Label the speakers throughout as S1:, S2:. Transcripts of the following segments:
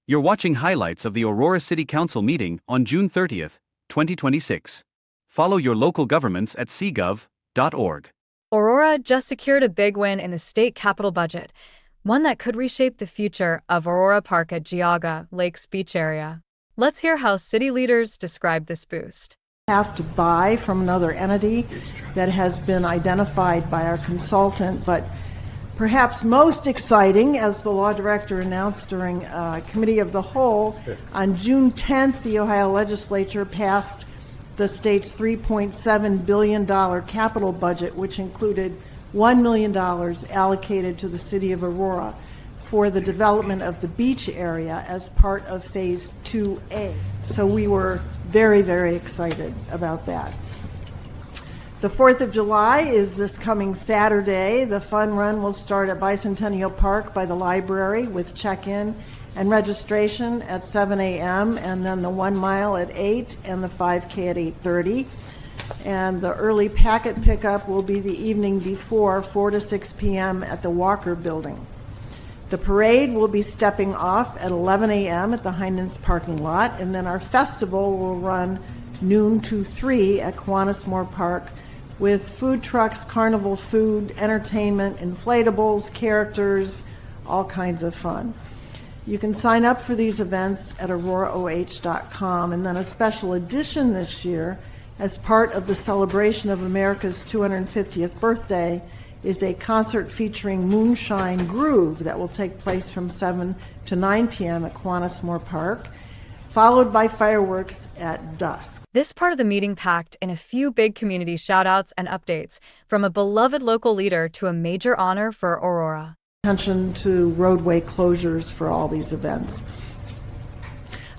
S1: You're watching highlights of the Aurora City Council meeting on June 30th, 2026. Follow your local governments at cgov.org.
S2: Aurora just secured a big win in the state capital budget, one that could reshape the future of Aurora Park at Geauga Lake's beach area. Let's hear how city leaders describe this boost.
S3: Have to buy from another entity that has been identified by our consultant, but perhaps most exciting, as the law director announced during Committee of the Whole, on June 10th, the Ohio legislature passed the state's $3.7 billion capital budget, which included $1 million allocated to the city of Aurora for the development of the beach area as part of Phase 2A. So we were very, very excited about that. The 4th of July is this coming Saturday. The fun run will start at Bicentennial Park by the library with check-in and registration at 7 a.m. and then the 1 mile at 8 and the 5K at 8:30. And the early packet pickup will be the evening before, 4 to 6 p.m. at the Walker Building. The parade will be stepping off at 11 a.m. at the Heinens parking lot, and then our festival will run noon to 3 at Kiwanis Park with food trucks, carnival food, entertainment, inflatables, characters, all kinds of fun. You can sign up for these events at auroraoh.com, and then a special edition this year as part of the celebration of America's 250th birthday is a concert featuring Moonshine Groove that will take place from 7 to 9 p.m. at Kiwanis Park, followed by fireworks at dusk.
S2: This part of the meeting packed in a few big community shout-outs and updates, from a beloved local leader to a major honor for Aurora.
S3: Attention to roadway closures for all these events.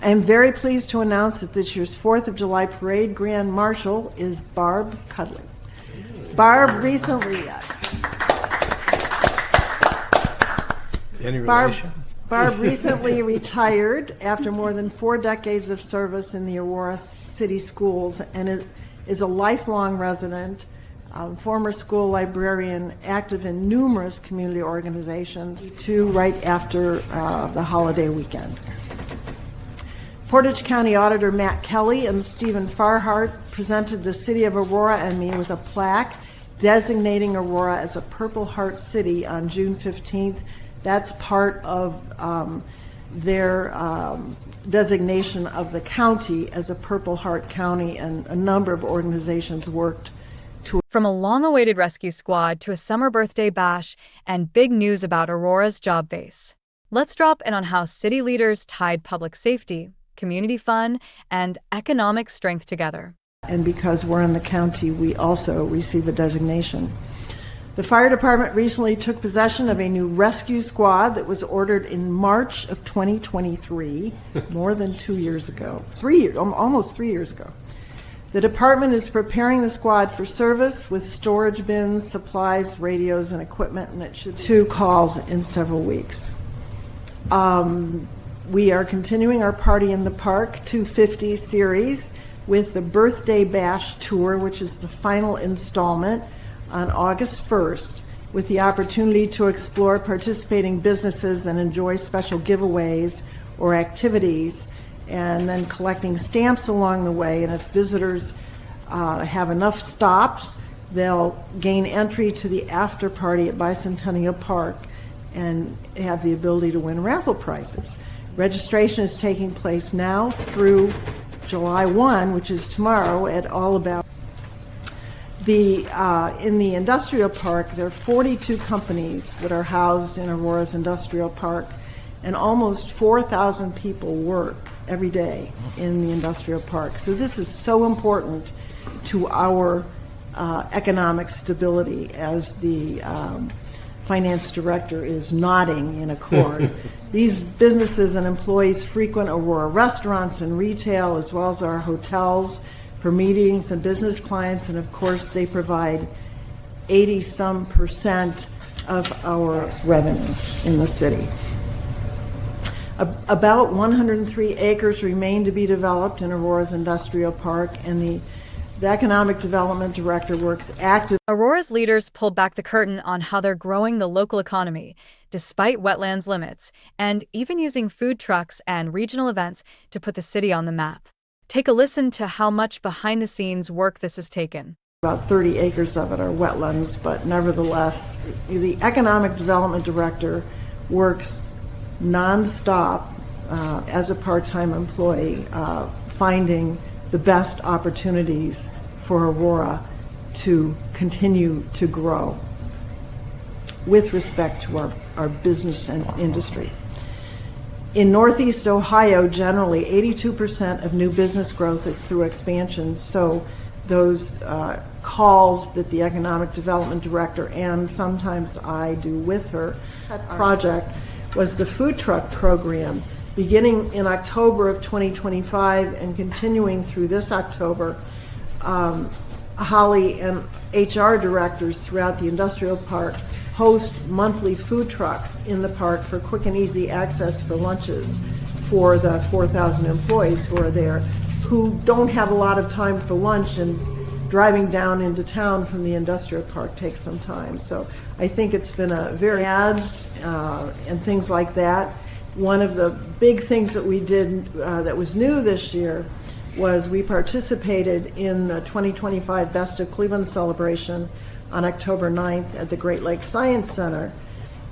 S3: I am very pleased to announce that this year's 4th of July Parade Grand Marshal is Barb Cudley. Barb recently...
S4: Any relation?
S3: Barb recently retired after more than 4 decades of service in the Aurora City Schools and is a lifelong resident, former school librarian, active in numerous community organizations, too, right after the holiday weekend. Portage County Auditor Matt Kelly and Stephen Farhart presented the City of Aurora and me with a plaque designating Aurora as a Purple Heart City on June 15th. That's part of their designation of the county as a Purple Heart County, and a number of organizations worked to.
S2: From a long-awaited rescue squad to a summer birthday bash and big news about Aurora's job base. Let's drop in on how city leaders tied public safety, community fun, and economic strength together.
S3: And because we're in the county, we also receive a designation. The fire department recently took possession of a new rescue squad that was ordered in March of 2023, more than 2 years ago, almost 3 years ago. The department is preparing the squad for service with storage bins, supplies, radios, and equipment, and it should 2 calls in several weeks. We are continuing our Party in the Park 250 series with the Birthday Bash Tour, which is the final installment, on August 1st, with the opportunity to explore participating businesses and enjoy special giveaways or activities, and then collecting stamps along the way. And if visitors have enough stops, they'll gain entry to the after party at Bicentennial Park and have the ability to win raffle prizes. Registration is taking place now through July 1, which is tomorrow, at All About. In the industrial park, there are 42 companies that are housed in Aurora's industrial park, and almost 4,000 people work every day in the industrial park. So this is so important to our economic stability, as the finance director is nodding in accord. These businesses and employees frequent Aurora restaurants and retail, as well as our hotels, for meetings and business clients, and of course they provide 80% of our revenue in the city. About 103 acres remain to be developed in Aurora's industrial park, and the economic development director works actively.
S2: Aurora's leaders pulled back the curtain on how they're growing the local economy, despite wetlands limits, and even using food trucks and regional events to put the city on the map. Take a listen to how much behind-the-scenes work this has taken.
S3: About 30 acres of it are wetlands, but nevertheless, the Economic Development Director works nonstop as a part-time employee, finding the best opportunities for Aurora to continue to grow with respect to our business and industry. In Northeast Ohio, generally, 82% of new business growth is through expansions, so those calls that the Economic Development Director and sometimes I do with her project was the food truck program, beginning in October of 2025 and continuing through this October. Holly and HR directors throughout the industrial park host monthly food trucks in the park for quick and easy access for lunches for the 4,000 employees who are there, who don't have a lot of time for lunch, and driving down into town from the industrial park takes some time. So I think it's been a very ads and things like that. One of the big things that we did that was new this year was we participated in the 2025 Best of Cleveland celebration on October 9th at the Great Lakes Science Center.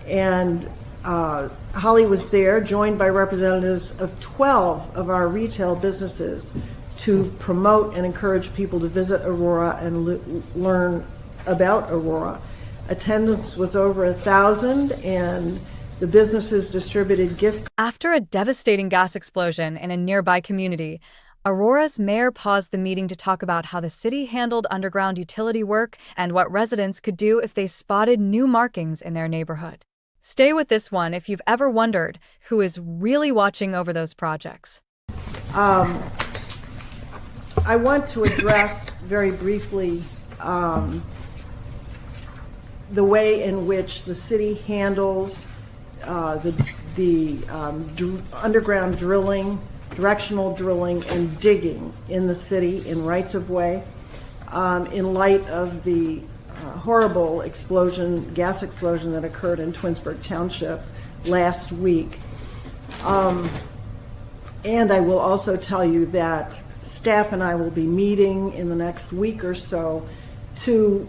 S3: And Holly was there, joined by representatives of 12 of our retail businesses to promote and encourage people to visit Aurora and learn about Aurora. Attendance was over 1,000, and the businesses distributed gift.
S2: After a devastating gas explosion in a nearby community, Aurora's mayor paused the meeting to talk about how the city handled underground utility work and what residents could do if they spotted new markings in their neighborhood. Stay with this one if you've ever wondered who is really watching over those projects.
S3: I want to address very briefly the way in which the city handles the underground drilling, directional drilling, and digging in the city in rights of way in light of the horrible gas explosion that occurred in Twinsburg Township last week. And I will also tell you that staff and I will be meeting in the next week or so to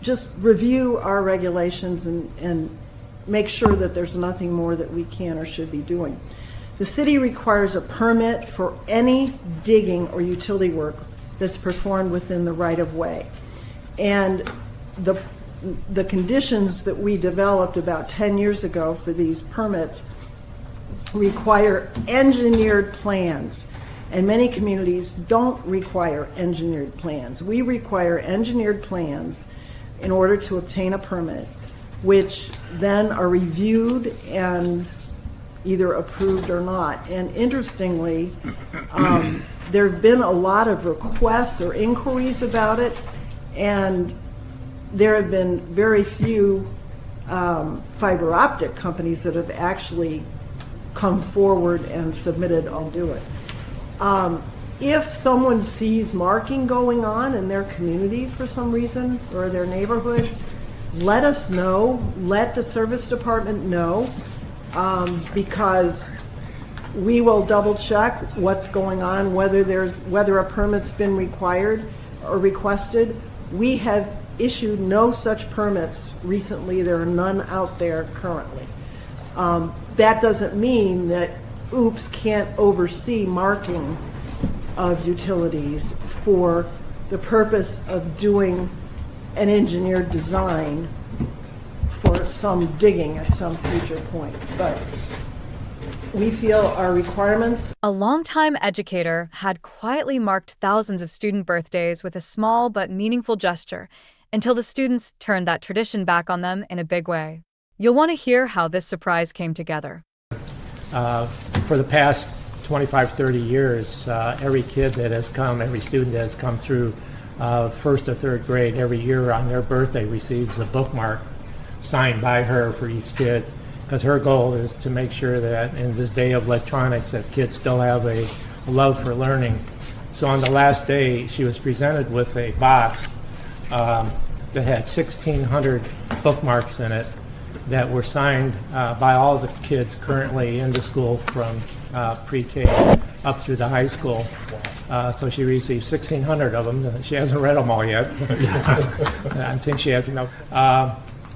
S3: just review our regulations and make sure that there's nothing more that we can or should be doing. The city requires a permit for any digging or utility work that's performed within the right-of-way. And the conditions that we developed about 10 years ago for these permits require engineered plans, and many communities don't require engineered plans. We require engineered plans in order to obtain a permit, which then are reviewed and either approved or not. And interestingly, there have been a lot of requests or inquiries about it, and there have been very few fiber optic companies that have actually come forward and submitted, I'll do it. If someone sees marking going on in their community for some reason or their neighborhood, let us know, let the service department know, because we will double check what's going on, whether a permit's been required or requested. We have issued no such permits recently. There are none out there currently. That doesn't mean that OOPS can't oversee marking of utilities for the purpose of doing an engineered design for some digging at some future point. But we feel our requirements.
S2: A longtime educator had quietly marked thousands of student birthdays with a small but meaningful gesture until the students turned that tradition back on them in a big way. You'll want to hear how this surprise came together.
S5: For the past 25, 30 years, every kid that has come, every student that has come through first or third grade, every year on their birthday receives a bookmark signed by her for each kid, because her goal is to make sure that in this day of electronics that kids still have a love for learning. So on the last day, she was presented with a box that had 1,600 bookmarks in it that were signed by all the kids currently in the school from pre-K up through the high school. So she received 1,600 of them. She hasn't read them all yet. I think she has enough.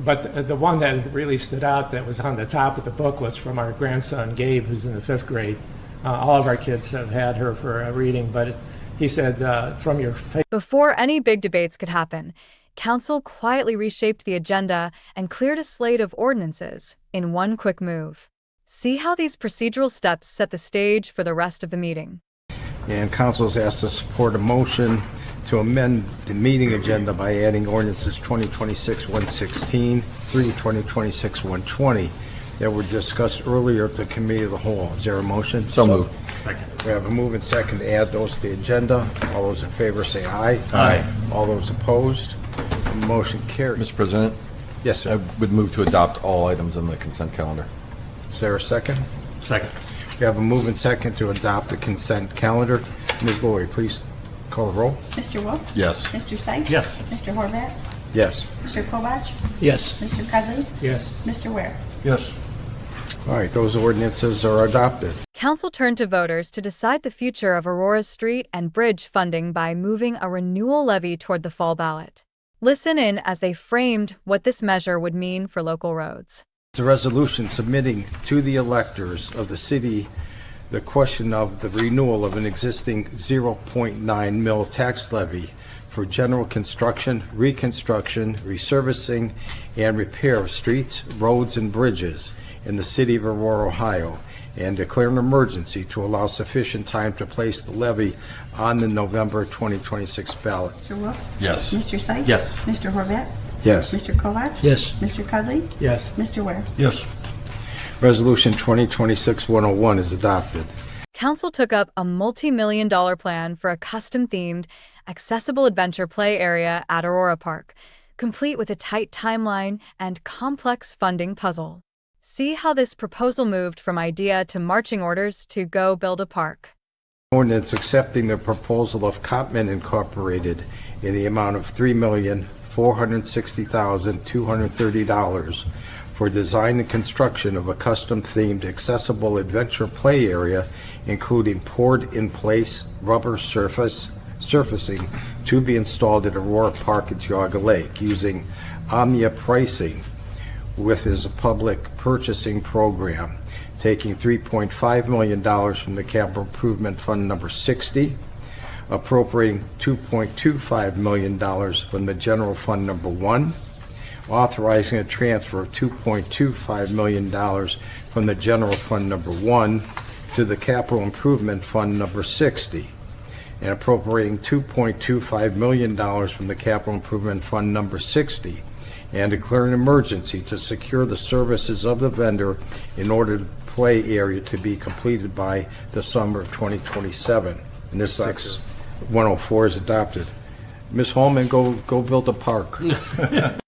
S5: But the one that really stood out that was on the top of the book was from our grandson, Gabe, who's in the 5th grade. All of our kids have had her for a reading, but he said, from your face.
S2: Before any big debates could happen, Council quietly reshaped the agenda and cleared a slate of ordinances in one quick move. See how these procedural steps set the stage for the rest of the meeting.
S4: And Council is asked to support a motion to amend the meeting agenda by adding ordinances 2026-116 through 2026-120 that were discussed earlier at the Committee of the Whole. Is there a motion?
S6: So moved.
S5: Second.
S4: We have a move and second to add those to the agenda. All those in favor say aye.
S6: Aye.
S4: All those opposed? The motion carries.
S6: Mr. President,
S4: Yes,
S6: I
S4: sir.
S6: would move to adopt all items on the consent calendar.
S4: Is there a second?
S5: Second.
S4: We have a move and second to adopt the consent calendar. Ms. Lori, please call the roll.
S7: Mr. Wolf?
S6: Yes.
S7: Mr. Sykes?
S5: Yes.
S7: Mr. Horvath?
S4: Yes.
S7: Mr. Kovach?
S5: Yes.
S7: Mr. Cudley?
S5: Yes.
S7: Mr. Ware?
S6: Yes.
S4: All right, those ordinances are adopted.
S2: Council turned to voters to decide the future of Aurora Street and Bridge funding by moving a renewal levy toward the fall ballot. Listen in as they framed what this measure would mean for local roads.
S4: It's a resolution submitting to the electors of the city the question of the renewal of an existing 0.9 mil tax levy for general construction, reconstruction, resurfacing, and repair of streets, roads, and bridges in the city of Aurora, Ohio, and declare an emergency to allow sufficient time to place the levy on the November 2026 ballot.
S7: Mr. Wolf?
S6: Yes.
S7: Mr. Sykes?
S6: Yes.
S7: Mr. Horvath?
S4: Yes.
S7: Mr. Kovach?
S5: Yes.
S7: Mr. Cudley?
S5: Yes.
S7: Mr. Ware?
S6: Yes.
S4: Resolution 2026-101 is adopted.
S2: Council took up a multi-million-dollar plan for a custom-themed, accessible adventure play area at Aurora Park, complete with a tight timeline and complex funding puzzle. See how this proposal moved from idea to marching orders to go build a park.
S4: Ordinance accepting the proposal of Copman Incorporated in the amount of $3,460,230 for design and construction of a custom-themed accessible adventure play area, including poured-in-place rubber surfacing to be installed at Aurora Park at Geauga Lake using Omnia pricing with as a public purchasing program, taking $3.5 million from the Capital Improvement Fund number 60, appropriating $2.25 million from the General Fund number 1, authorizing a transfer of $2.25 million from the General Fund number 1 to the Capital Improvement Fund number 60, and appropriating $2.25 million from the Capital Improvement Fund number 60, and declare an emergency to secure the services of the vendor in order to play area to be completed by the summer of 2027. And this 104 is adopted. Ms. Holman, go build a park.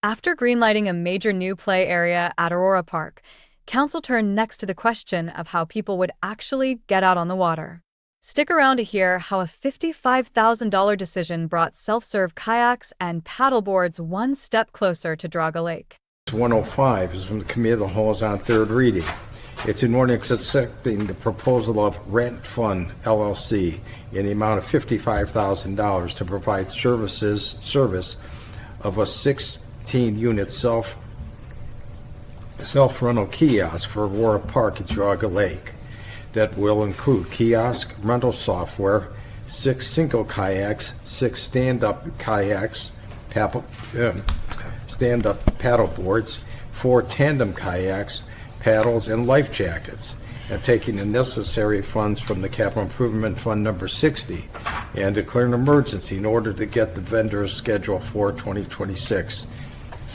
S2: After greenlighting a major new play area at Aurora Park, Council turned next to the question of how people would actually get out on the water. Stick around to hear how a $55,000 decision brought self-serve kayaks and paddleboards one step closer to Geauga Lake.
S4: 105 is from the Committee of the Whole is on third reading. It's an ordinance accepting the proposal of Rent Fund LLC in the amount of $55,000 to provide service of a 16-unit self-rental kiosk for Aurora Park at Geauga Lake that will include kiosk rental software, 6 single kayaks, 6 stand-up kayaks, stand-up paddleboards, 4 tandem kayaks, paddles, and life jackets, and taking the necessary funds from the Capital Improvement Fund number 60 and declare an emergency in order to get the vendors scheduled for 2026.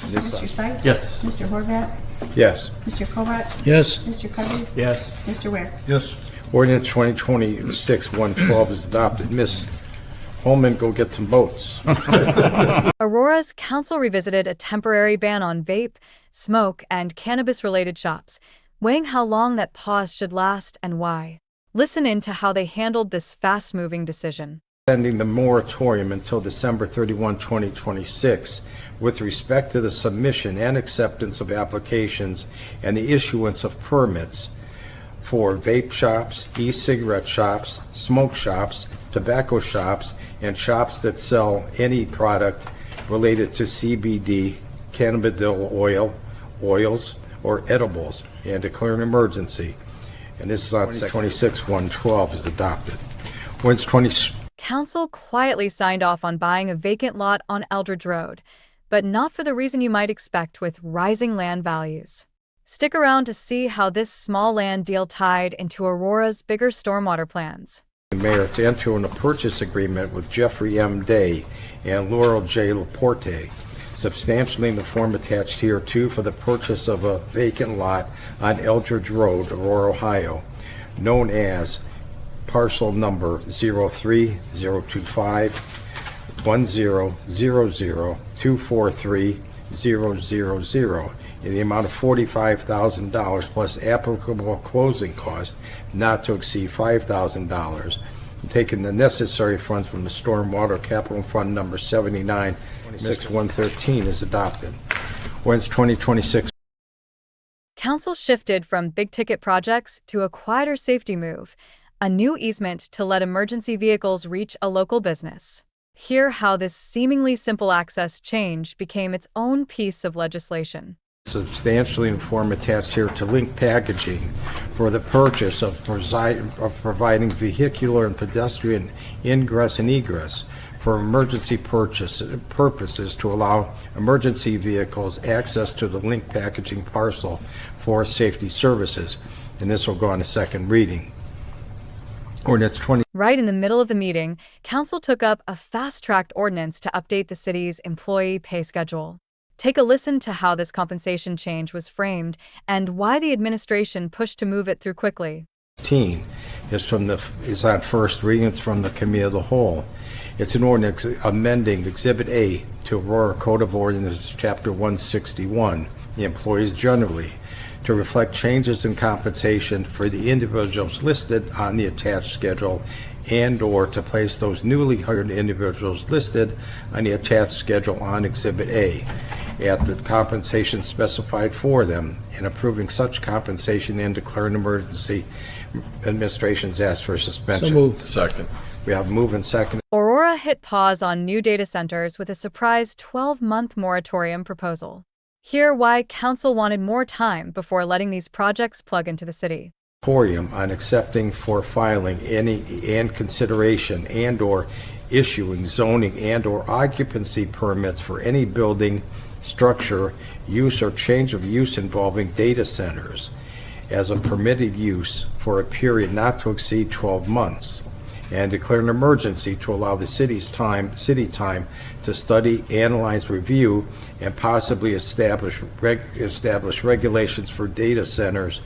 S7: Mr. Sykes?
S5: Yes.
S7: Mr. Horvath?
S4: Yes.
S7: Mr. Kovach?
S5: Yes.
S7: Mr. Cudley?
S5: Yes.
S7: Mr. Ware?
S6: Yes.
S4: Ordinance 2026-112 is adopted. Ms. Holman, go get some boats.
S2: Aurora's council revisited a temporary ban on vape, smoke, and cannabis-related shops, weighing how long that pause should last and why. Listen in to how they handled this fast-moving decision.
S4: Extending the moratorium until December 31, 2026, with respect to the submission and acceptance of applications and the issuance of permits for vape shops, e-cigarette shops, smoke shops, tobacco shops, and shops that sell any product related to CBD, cannabidiol oil, oils, or edibles, and declare an emergency. And this is on 26-112 is adopted. Ordinance 20.
S2: Council quietly signed off on buying a vacant lot on Eldridge Road, but not for the reason you might expect with rising land values. Stick around to see how this small land deal tied into Aurora's bigger stormwater plans.
S4: The mayor to enter into a purchase agreement with Jeffrey M. Day and Laurel J. Laporte, substantially in the form attached hereto, for the purchase of a vacant lot on Eldridge Road, Aurora, Ohio, known as parcel number 030251000243000 in the amount of $45,000 plus applicable closing costs not to exceed $5,000, taking the necessary funds from the Stormwater Capital Fund number 79-113 is adopted. Ordinance 2026.
S2: Council shifted from big-ticket projects to a quieter safety move, a new easement to let emergency vehicles reach a local business. Hear how this seemingly simple access change became its own piece of legislation.
S4: Substantially in form attached here to link packaging for the purchase of providing vehicular and pedestrian ingress and egress for emergency purposes to allow emergency vehicles access to the link packaging parcel for safety services. And this will go on a second reading. Ordinance 20.
S2: Right in the middle of the meeting, Council took up a fast-tracked ordinance to update the city's employee pay schedule. Take a listen to how this compensation change was framed and why the administration pushed to move it through quickly.
S4: 15 is on first reading. It's from the Committee of the Whole. It's an ordinance amending Exhibit A to Aurora Code of Ordinances, Chapter 161, the employees generally, to reflect changes in compensation for the individuals listed on the attached schedule and/or to place those newly hired individuals listed on the attached schedule on Exhibit A at the compensation specified for them, and approving such compensation and declaring emergency. Administration's asked for suspension.
S5: So moved.
S6: Second.
S4: We have move and second.
S2: Aurora hit pause on new data centers with a surprise 12-month moratorium proposal. Hear why Council wanted more time before letting these projects plug into the city.
S4: Moratorium on accepting for filing any and consideration and/or issuing zoning and/or occupancy permits for any building, structure, use, or change of use involving data centers as a permitted use for a period not to exceed 12 months, and declare an emergency to allow the city time to study, analyze, review, and possibly establish regulations for data centers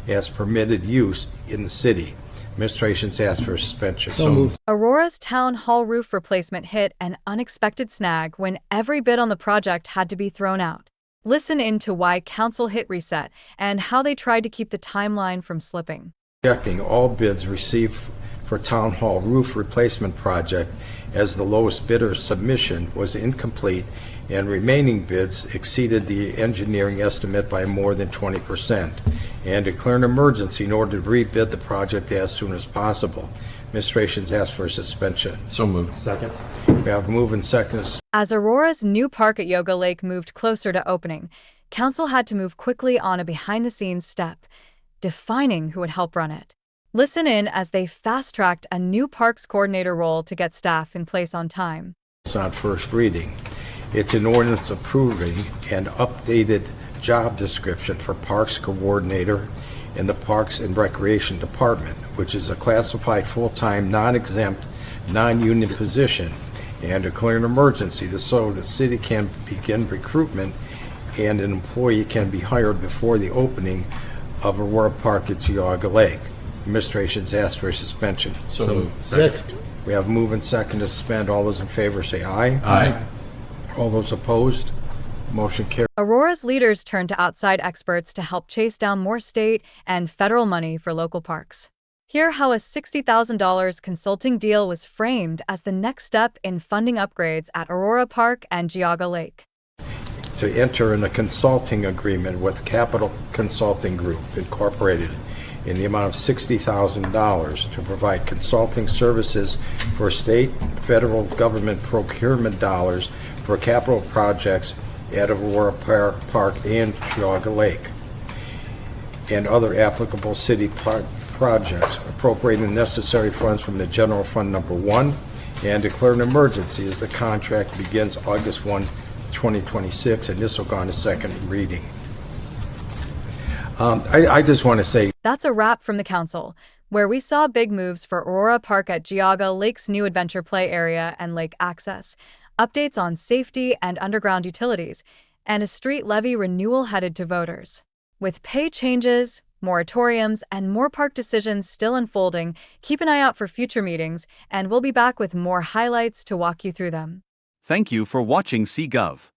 S4: as permitted use in the city. Administration's asked for suspension.
S5: So moved.
S2: Aurora's town hall roof replacement hit an unexpected snag when every bid on the project had to be thrown out. Listen in to why Council hit reset and how they tried to keep the timeline from slipping.
S4: Rejecting all bids received for town hall roof replacement project as the lowest bidder's submission was incomplete and remaining bids exceeded the engineering estimate by more than 20%, and declare an emergency in order to rebid the project as soon as possible. Administration's asked for a suspension.
S6: So moved.
S5: Second.
S4: We have move and second.
S2: As Aurora's new park at Geauga Lake moved closer to opening, Council had to move quickly on a behind-the-scenes step, defining who would help run it. Listen in as they fast-tracked a new parks coordinator role to get staff in place on time.
S4: It's on first reading. It's an ordinance approving an updated job description for Parks Coordinator in the Parks and Recreation Department, which is a classified full-time, non-exempt, non-union position, and declare an emergency so the city can begin recruitment and an employee can be hired before the opening of Aurora Park at Geauga Lake. Administration's asked for suspension.
S6: So moved.
S5: Second.
S4: We have move and second to suspend. All those in favor say aye.
S6: Aye.
S4: All those opposed? Motion carries.
S2: Aurora's leaders turned to outside experts to help chase down more state and federal money for local parks. Hear how a $60,000 consulting deal was framed as the next step in funding upgrades at Aurora Park and Geauga Lake.
S4: to enter in a consulting agreement with Capital Consulting Group Incorporated in the amount of $60,000 to provide consulting services for state, federal government procurement dollars for capital projects at Aurora Park and Geauga Lake, and other applicable city projects, appropriating the necessary funds from the General Fund Number 1, and declare an emergency as the contract begins August 1, 2026, and this will go on a second reading. I just want to say
S2: That's a wrap from the council, where we saw big moves for Aurora Park at Geauga Lake's new adventure play area and lake access, updates on safety and underground utilities, and a street levy renewal headed to voters. With pay changes, moratoriums, and more park decisions still unfolding, keep an eye out for future meetings, and we'll be back with more highlights to walk you through them.
S1: Thank you for watching CGov.